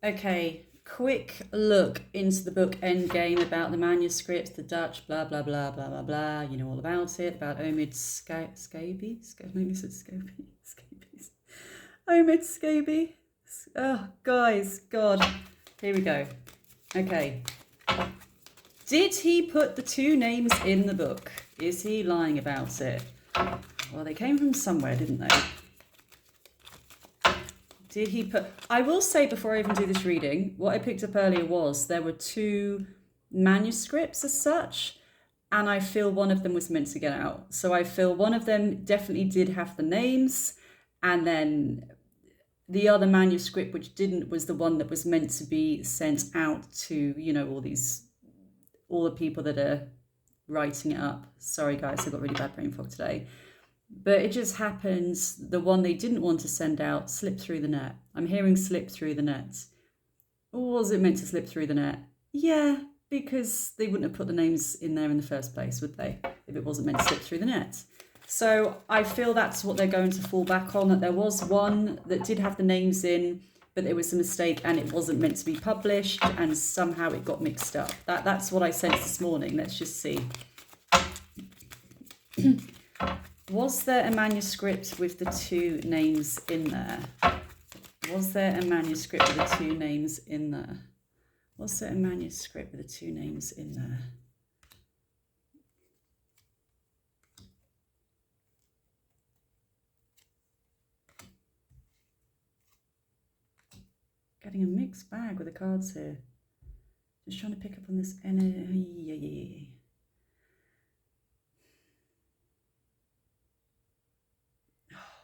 Okay, quick look into the book Endgame about the manuscripts, the Dutch, blah, blah, blah, blah, blah, blah. You know all about it, about Omid Scobie? Maybe it's Scobie? Scabies. Omid Scobie. Oh, guys, God. Here we go. Okay. Did he put the two names in the book? Is he lying about it? Well, they came from somewhere, didn't they? Did he put... I will say before I even do this reading, what I picked up earlier was there were two manuscripts as such, and I feel one of them was meant to get out. So I feel one of them definitely did have the names, and then the other manuscript which didn't was the one that was meant to be sent out to, you know, all the people that are writing it up. Sorry guys, I got really bad brain fog today. But it just happens the one they didn't want to send out slipped through the net. I'm hearing slip through the net. Or was it meant to slip through the net? Yeah, because they wouldn't have put the names in there in the first place, would they? If it wasn't meant to slip through the net. So I feel that's what they're going to fall back on, that there was one that did have the names in, but it was a mistake and it wasn't meant to be published and somehow it got mixed up. That's what I sensed this morning. Let's just see. Was there a manuscript with the two names in there? Was there a manuscript with the two names in there? Was there a manuscript with the two names in there? Getting a mixed bag with the cards here. Just trying to pick up on this energy.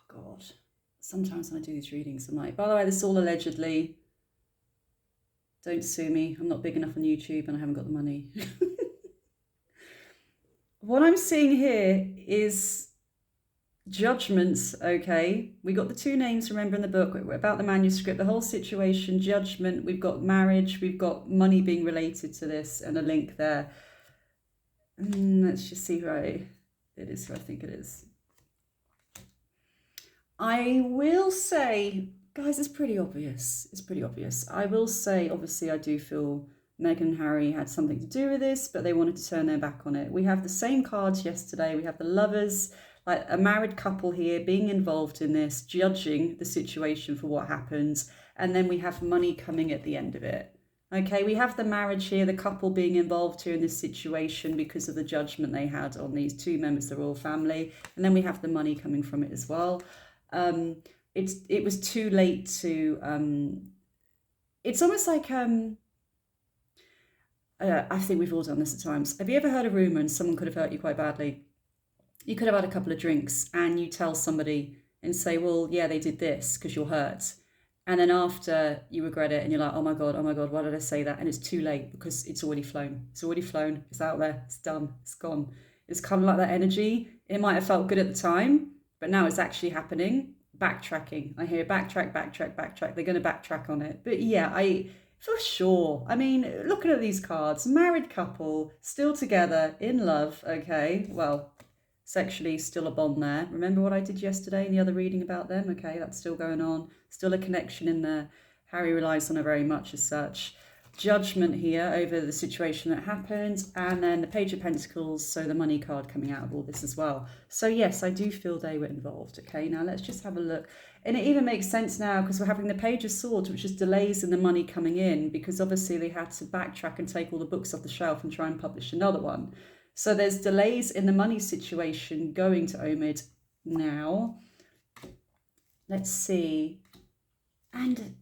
God, sometimes when I do these readings, I'm like, by the way, this is all allegedly. Don't sue me. I'm not big enough on YouTube and I haven't got the money. What I'm seeing here is judgments, okay? We got the two names, remember, in the book, about the manuscript, the whole situation, judgment. We've got marriage. We've got money being related to this and a link there. Let's just see right. It is who I think it is. I will say, guys, it's pretty obvious. It's pretty obvious. I will say, obviously, I do feel Meghan and Harry had something to do with this, but they wanted to turn their back on it. We have the same cards yesterday. We have the lovers, like a married couple here being involved in this, judging the situation for what happens. And then we have money coming at the end of it. Okay, we have the marriage here, the couple being involved here in this situation because of the judgment they had on these two members of the royal family. And then we have the money coming from it as well. It was too late to it's almost like I think we've all done this at times. Have you ever heard a rumor and someone could have hurt you quite badly? You could have had a couple of drinks and you tell somebody and say, well, yeah, they did this because you're hurt. And then after you regret it and you're like, oh my God, why did I say that? And it's too late because it's already flown. It's already flown. It's out there. It's done. It's gone. It's kind of like that energy. It might have felt good at the time, but now it's actually happening. Backtracking. I hear backtrack. They're going to backtrack on it. But yeah, for sure. I mean, looking at these cards, married couple, still together, in love, okay? Well, sexually, still a bond there. Remember what I did yesterday in the other reading about them? Okay, that's still going on. Still a connection in there. Harry relies on her very much as such. Judgment here over the situation that happened, and then the Page of Pentacles, so the money card coming out of all this as well. So yes, I do feel they were involved. Okay, now let's just have a look. And it even makes sense now because we're having the Page of Swords, which is delays in the money coming in, because obviously they had to backtrack and take all the books off the shelf and try and publish another one. So there's delays in the money situation going to Omid now. Let's see. And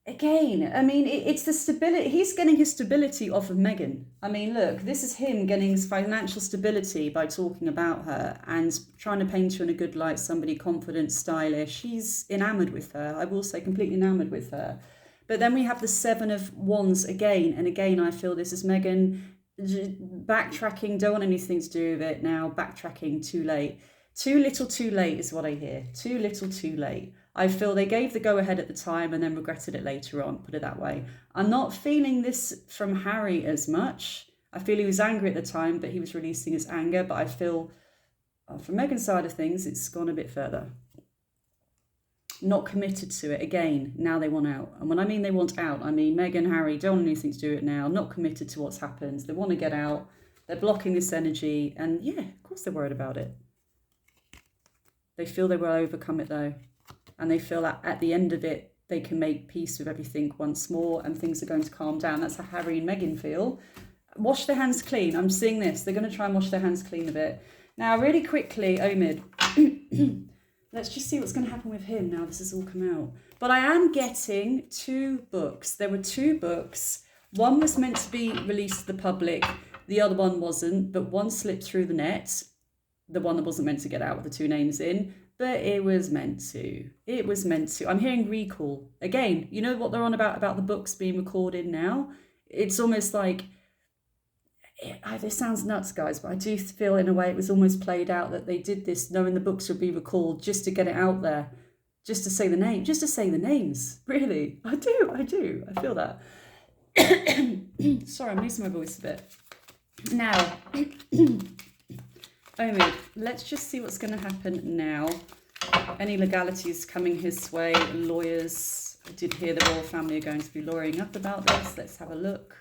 again, I mean, it's the stability. He's getting his stability off of Meghan. I mean, look, this is him getting his financial stability by talking about her and trying to paint her in a good light, somebody confident, stylish. He's enamored with her. I will say completely enamored with her. But then we have the Seven of Wands again. And again, I feel this is Meghan backtracking, don't want anything to do with it now, backtracking too late. Too little too late is what I hear. Too little too late. I feel they gave the go-ahead at the time and then regretted it later on, put it that way. I'm not feeling this from Harry as much. I feel he was angry at the time, but he was releasing his anger. But I feel from Meghan's side of things, it's gone a bit further. not committed to it. Again, now they want out. And when I mean they want out, I mean Meghan, Harry don't want anything to do it now, not committed to what's happened. They want to get out. They're blocking this energy. And yeah, of course they're worried about it. They feel they will overcome it though. And they feel that at the end of it, they can make peace with everything once more and things are going to calm down. That's how Harry and Meghan feel. Wash their hands clean. I'm seeing this. They're going to try and wash their hands clean a bit. Now, really quickly, Omid. Let's just see what's going to happen with him now this has all come out. But I am getting 2 books. There were 2 books. One was meant to be released to the public. The other one wasn't. But one slipped through the net. The one that wasn't meant to get out with the 2 names in. But it was meant to. It was meant to. I'm hearing recall. Again, you know what they're on about the books being recorded now? It's almost like, this sounds nuts, guys, but I do feel in a way it was almost played out that they did this knowing the books would be recalled just to get it out there. Just to say the name. Just to say the names. Really. I do. I feel that. Sorry, I'm losing my voice a bit. Now... Omid, let's just see what's going to happen now. Any legalities coming his way, lawyers. I did hear the royal family are going to be lawyering up about this. Let's have a look.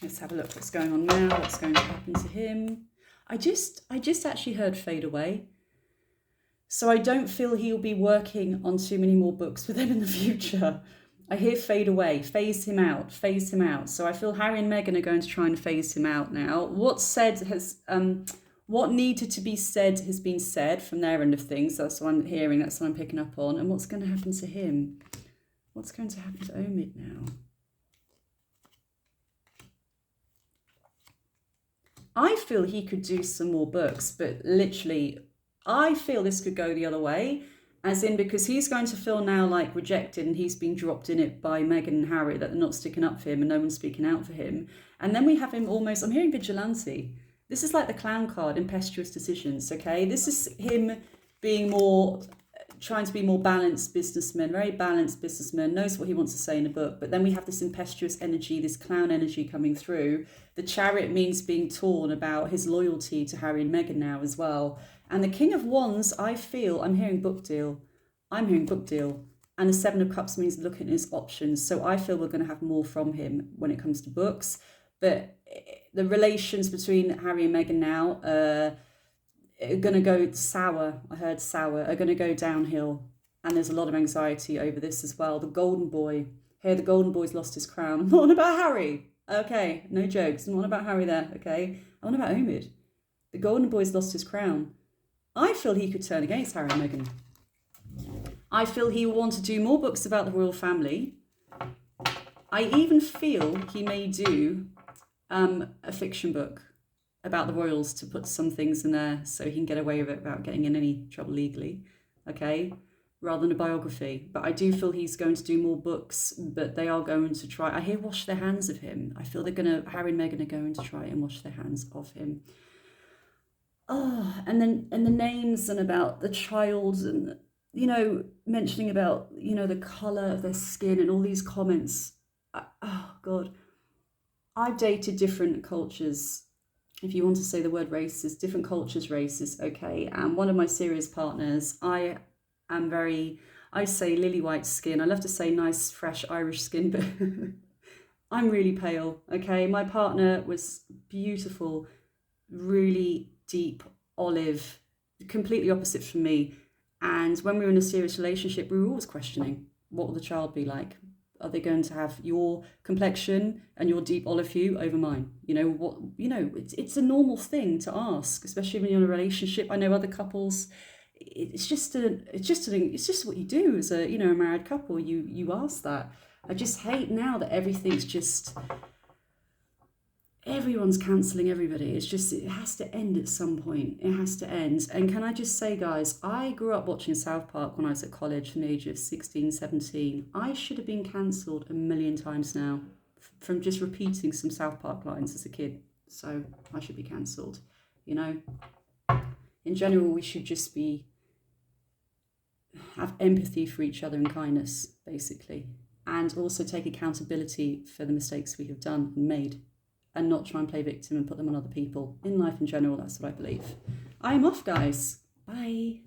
Let's have a look what's going on now, what's going to happen to him. I just actually heard fade away. So I don't feel he'll be working on too many more books with them in the future. I hear fade away, phase him out. So I feel Harry and Meghan are going to try and phase him out now. What needed to be said has been said from their end of things. That's what I'm hearing, that's what I'm picking up on. And what's going to happen to him? What's going to happen to Omid now? I feel he could do some more books, but literally, I feel this could go the other way. As in, because he's going to feel now like rejected and he's been dropped in it by Meghan and Harry, that they're not sticking up for him and no one's speaking out for him. And then we have him almost, I'm hearing vigilante. This is like the clown card, impetuous decisions, okay? This is him being more, trying to be more balanced businessman, very balanced businessman, knows what he wants to say in a book. But then we have this impetuous energy, this clown energy coming through. The Chariot means being torn about his loyalty to Harry and Meghan now as well. And the King of Wands, I feel, I'm hearing book deal. And the 7 of Cups means looking at his options. So I feel we're going to have more from him when it comes to books. But the relations between Harry and Meghan now are going to go sour. I heard sour, are going to go downhill. And there's a lot of anxiety over this as well. The golden boy. Here, the golden boy's lost his crown. I'm on about Harry. Okay, no jokes. I'm on about Harry there, okay? I'm on about Omid. The golden boy's lost his crown. I feel he could turn against Harry and Meghan. I feel he will want to do more books about the royal family. I even feel he may do a fiction book about the royals to put some things in there so he can get away with it without getting in any trouble legally, okay? Rather than a biography. But I do feel he's going to do more books, but they are going to try. I hear wash their hands of him. I feel Harry and Meghan are going to try and wash their hands of him. Oh, and the names and about the child and, mentioning about, the colour of their skin and all these comments. Oh, God. I've dated different cultures, if you want to say the word races, different cultures, races, okay? And one of my serious partners, I say lily white skin. I love to say nice, fresh Irish skin, but I'm really pale, okay? My partner was beautiful, really deep olive, completely opposite from me. And when we were in a serious relationship, we were always questioning, what will the child be like? Are they going to have your complexion and your deep olive hue over mine? It's a normal thing to ask, especially when you're in a relationship. I know other couples, it's just what you do as a married couple. You ask that. I just hate now that everything's just, everyone's cancelling everybody. It's just, it has to end at some point. It has to end. And can I just say, guys, I grew up watching South Park when I was at college from the age of 16, 17. I should have been cancelled a million times now from just repeating some South Park lines as a kid. So I should be cancelled, In general, we should just have empathy for each other and kindness, basically. And also take accountability for the mistakes we have done and made. And not try and play victim and put them on other people. In life in general, that's what I believe. I am off, guys. Bye.